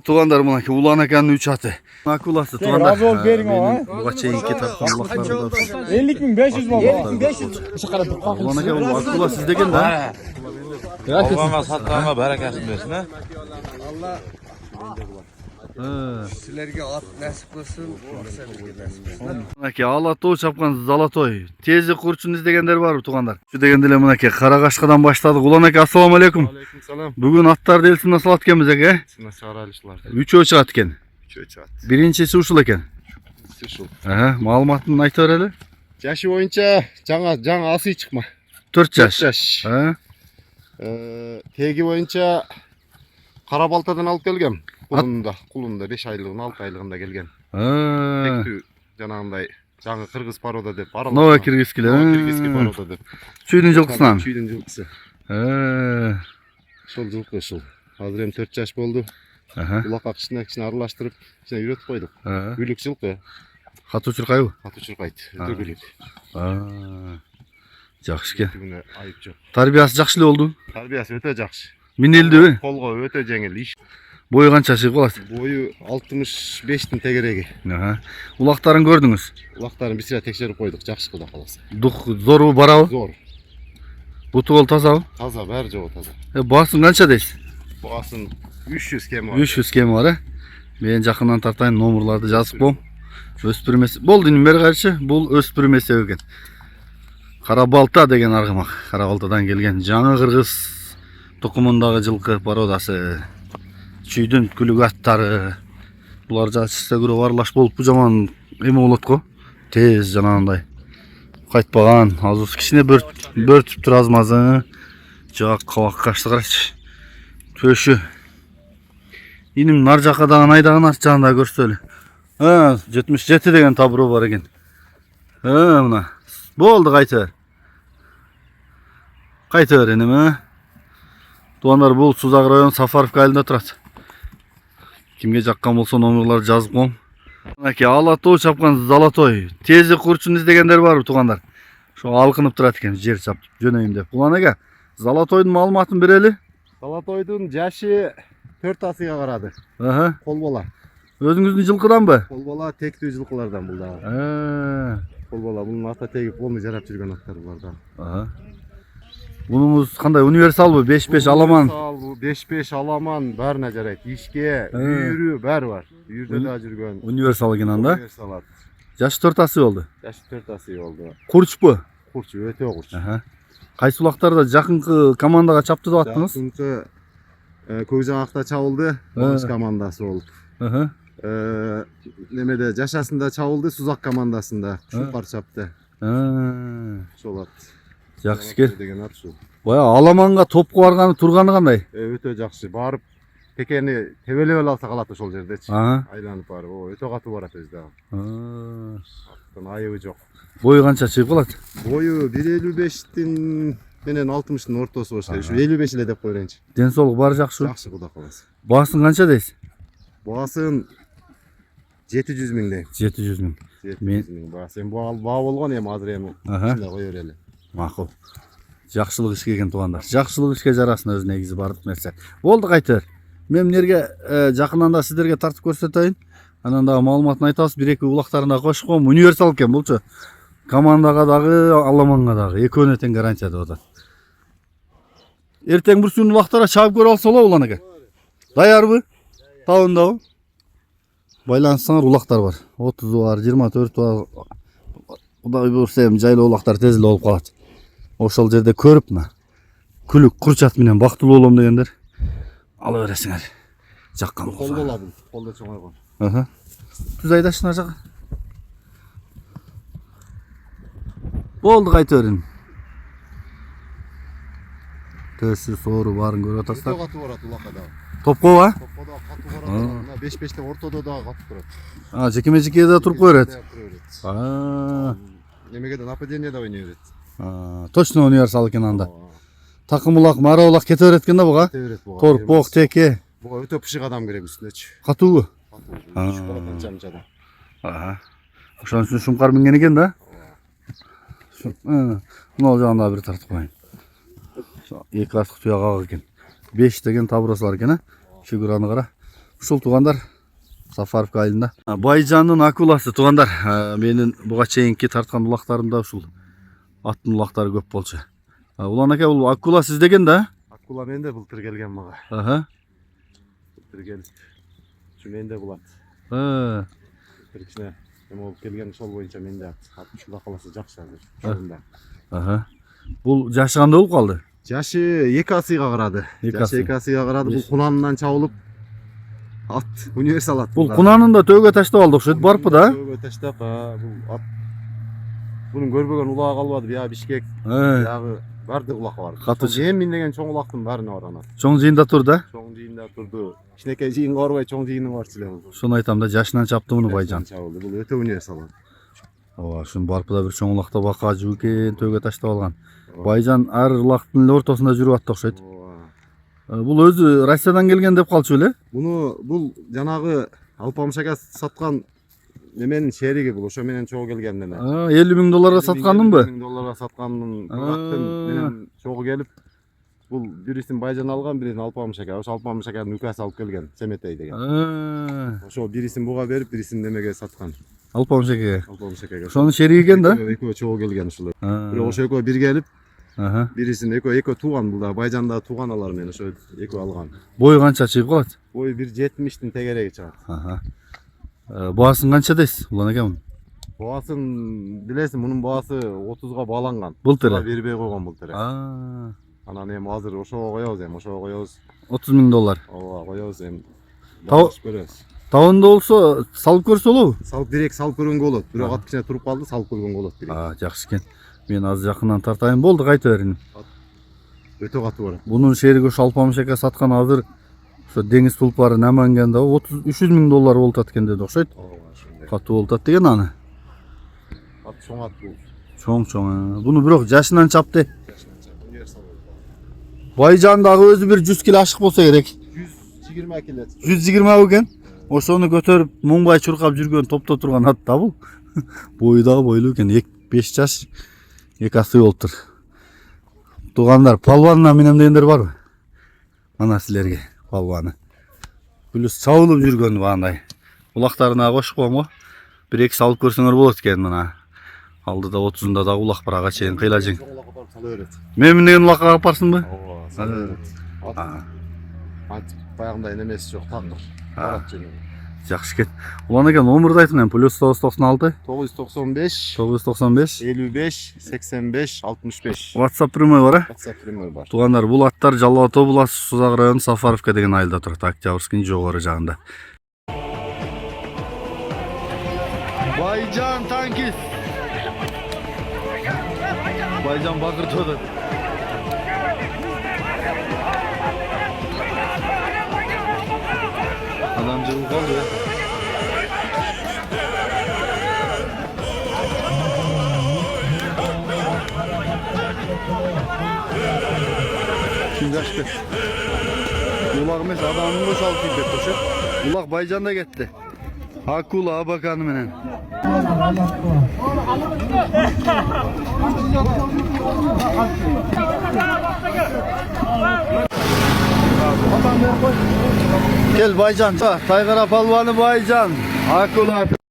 Туғандар мынакей улан аканын 3 аты. Акуласы туғандар. Разы болып берің оға. Буга чейин тапқан улактарым. 50.500 болды. 50.500. Улан ака бул акула сиздеген да. Аллаға сатқанға бәрекәсін берсін, а? Sizlerge at nasip olsun, Maksamirge nasip olsun. Мынакей алатой чапкан золотой. Тези курчун издегендер барбы туғандар? Şu дегенде эле мынакей Карагашкадан баштадык. Улан ака, ассаламу алейкум. Алейкум салам. Бүгүн аттарды элсине салат экенбиз эке. Сына чыгаралышлар. 3 чыгат экен. 3 чыгат. Биринчиси ушул экен. Ушул. Маалыматын айтып берели. Жашы боюнча жаңа асый чыкма. 4 жаш. 4 жаш. Теги боюнча Карабалтадан алып келгем. Кулунда 5 айлыгын 6 айлыгында келген. Тектүү жанагындай жаңы кыргыз порода деп аралаш. Новая киргизкилер. Киргизский порода деп. Чүйдүн жылкысынан. Чүйдүн жылкысы. Ошол жылкы ошол. Азыр эми 4 жаш болду. Улакка кичине аралаштырып, кичине үйрөтүп койдук. Күлүк жылкы. Катуу чуркайбы? Катуу чуркайт. Өтө күлүк. Жакшы экен. Бүгүнө айып жок. Тарбиясы жакшы эле болду. Тарбиясы өтө жакшы. Минелдиби? Колго өтө жеңил иш. Бою канча чыгып калат? Бою 65-тин тегереги. Улактарын көрдүңүз? Улактарын бир сыра текшерип койдук, жакшы Кудай кааласа. Дух зорбу, барабы? Зор. Буту кол тазабы? Таза, баары жогу таза. Басын канча дейсиз? Басын 300 кем бар. 300 кем бар, Мен жакындан тартайын, номерларды жазып коем. Өспүрмеси. Болду иним бери каршы, бул өспүрмеси экен. Карабалта деген аргымак. Карабалтадан келген жаңы кыргыз тукумундагы жылкы породасы. Чүйдүн күлүк аттары. Булар жачыса көрө аралаш болуп жаман эме болот го. Тез жанагындай. Кайтпаган, азыр кичине бөртүп тур азмазы. Жак кабак кашты карачы. Төшү. Иним нар жакадагы айдаган арчагында көрсө эле. 77 деген табыроо бар экен. Мына. Болду кайта. Кайта бер эне. Тугандар бул Сузак району Сафаровка айылында турат. Кимге жаккан болсо номерларды жазып коем. Мынакей алатой чапкан золотой. Тези курчун издегендер барбы тугандар? Ошо алкынып турат экен, жер чапып жөнөйүм деп. Улан ака, золотойдун маалыматын берели. Золотойдун жашы 4 асыга барады. Кол бала. Өзүңүздүн жылкыданбы? Кол бала тектүү жылкылардан бул дагы. Кол бала бунун ата теги колну жарап жүргөн аттар булардан. Bunumuz кандай универсалбы? 5-5 аламан. 5-5 аламан баарына жарайт. Ишке, үйрү баары бар. Үйрдө да жүргөн. Универсал экен анда. Универсал. Жашы 4 асы болду. Жашы 4 асы болду. Курчпу? Курч, өтө курч. Кайсы улактарда жакынкы командага чапты деп аттыңыз? Жакынкы Көкжаңакта чабылды, Багыш командасы болуп. Немеде Жашасында чабылды, Сузак командасында Шукар чапты. Ошол ат. Жакшы экен. Деген ат ушул. Бая аламанга топко барганы турганы кандай? Өтө жакшы. Барып текени тебелеп алса калат ошол жердечи. Айланып барып, өтө катуу барат өзү дагы. Айыбы жок. Бою канча чыгып калат? Бою 1.55 менен 60-тын ортосу болуш керек. 55 эле деп коелучу. Ден соолук баары жакшы. Жакшы, Кудай кааласа. Баасын канча дейсиз? Баасын 700 миң дейм. 700 миң. 700 миң баасы. Эми баа болгон эми азыр эми ушундай кое берели. Макул. Жакшылык ишке экен тугандар. Жакшылык ишке жарасын өзү негизи бардык нерсе. Болду кайтыр. Мен мынерге жакындан да сиздерге тартып көрсөтөйүн. Анан дагы маалыматын айтабыз. 1-2 улактарына кошуп коем. Универсал экен булчу. Командага дагы, аламанга дагы экөөнө тең гарантия деп атат. Эртең бүрсүн улактара чабып көрө алса болобу Улан ака? Даярбы? Табындабы? Байланышсаңар улактар бар. 30 бар, 24 бар. Кудай буйрса эми жайлуу улактар тез эле болуп калат. Ошол жерде көрүп мына күлүк курчат менен бактылуу болом дегендер ала бересиңер. Жаккан Кол бола бул. Колдо чоңойгон. Түз айдашына жак. Болду кайта берин. Төсү соору баарын көрүп атасыздар. Өтө катуу барат улакка дагы. Топко ба? Топко да катуу барат. 5-5 ортодо дагы катуу турат. Жекеме-жеке да туруп кое берет. Немеге да нападение да ойной берет. Точно универсал экен анда. Такым улак, мара улак кете берет экен да буга? Кете берет буга. Торпок, теке. Буга өтө пышык адам керек үстүнөчү. Катуубу? Катуу. Ошон үчүн шумкар минген экен да? Мына жагында бир тартып коеюн. 2 астык туяк ак экен. 5 деген табыроосу бар экен, Шүгүр аны кара. Ушул туугандар Сафаровка айылында. Байжандын акуласы туугандар. Менин буга чейинки тарткан улактарымда ушул аттын улактары көп болчу. Улан ака, бул акула сиздеген да? Акула менде былтыр келген мага. Аха. Былтыр келип. Şu менде булат. Былтыр кичине эме болуп келген ошол боюнча менде ат. Ушунда каласы жакшы азыр. Ушунда. Аха. Бул жашыганда болуп калды. Жашы 2 асыйга карады. Жашы 2 асыйга карады. Бул кунанынан чабылып ат универсал ат. Бул кунанын да төөгө таштап алды окшойт, барпы да? Төөгө таштап, бул ат. Bunun görбөгөн улага калбады. Бия Бишкек, биягы барды улак бар. Эми деген чоң улактын баарына барган ат. Чоң жыйында тур да? Чоң жыйында турду. Кичинекей жыйынга барбай чоң жыйыны бар эле бул. Шуну айтам да, жашынан чапты муну Байжан. Бул өтө универсал ат. Ооба, шун барпы да бир чоң улакта бака жүк экен, төөгө таштап алган. Байжан ар улактын эле ортосунда жүрүп атты окшойт. Бул өзү Россиядан келген деп калчу беле? Бул жанагы Алпамыш ака саткан неменин шериги бул. Ошо менен чогуу келген эле. $50,000 саткандынбы? $50,000 саткандын. Аттын менен чогуу келип, бул бирисин Байжан алган, бирисин Алпамыш ака. Ошо Алпамыш аканын үкасы алып келген, Семетей деген. Ошо бирисин буга берип, бирисин немеге саткан. Алпамыш акага. Алпамыш акага. Ошонун шериги экен да? Экөө чогуу келген ушулар. Бирок ошо экөө бир келип, бирисин экөө тууган, бул да Байжанда тууган алар менен ошо экөө алган. Бою канча чыгып калат? Бою 1.70-тин тегереги чыгат. Баасын канча дейсиз, Улан ака? Баасын билесиң, мунун баасы 30га бааланган. Былтыр эле бербей койгон былтыр. Анан эми азыр ошого коебуз, $30,000. Ооба, коебуз эми. Тау- Көрөбүз. Табында болсо салып көрсө болобу? Салып директ салып көргөнгө болот. Бирок ат кичине туруп калды, салып көргөнгө болот директ. Жакшы экен. Мен азыр жакындан тартайын. Болду, кайта берин. Өтө катуу барат. Бунун шериги ошо Алпамыш ака саткан азыр ошо деңиз тулпары наманганда $300,000 болуп атат экен деди окшойт. Ооба, ошондой. Катуу болуп атат деген аны. Ат чоң ат бул. Чоң. Буну бирок жашынан чапты. Универсал. Байжан дагы өзү бир 100 кило ашык болсо керек. 120 кило. 120 экен. Ошону көтөрүп муңбай чуркап жүргөн топто турган ат да бул. Бою дагы бойлуу экен. 5 жаш 2 асы болуптур. Туугандар, палванына менем дегендер барбы? Мана силерге палваны. Плюс чабылып жүргөн баандай. Улактарына кошуп коем го. 1-2 салып көрсөңөр болот экен мына. Алдыда 30-да дагы улак бар, ага чейин кыйлажың. Сала берет. Мен деген улакка алып барсыңбы? Ооба, сала берет. Ат баягындай немеси жок, такыр. Барат жөнү. Жакшы экен. Улан экен, номерди айтыңыз, +996 995 995 55 85 65. WhatsApp прямой бар, WhatsApp прямой бар. Туугандар, бул аттар Жалал Ата областы Созак району Сафаровка деген айылда турат, Октябрьскийдин жогору жагында. Байжан танкист. Байжан бакыртып атат. Адам жыгылып калды ya. Şimdi açtı. Ulak mes adamın boşaltı gitti koşup. Ulak Baycan'da gitti. Akula bakanı menen. Gel Baycan. Taygara palvanı Baycan. Akula.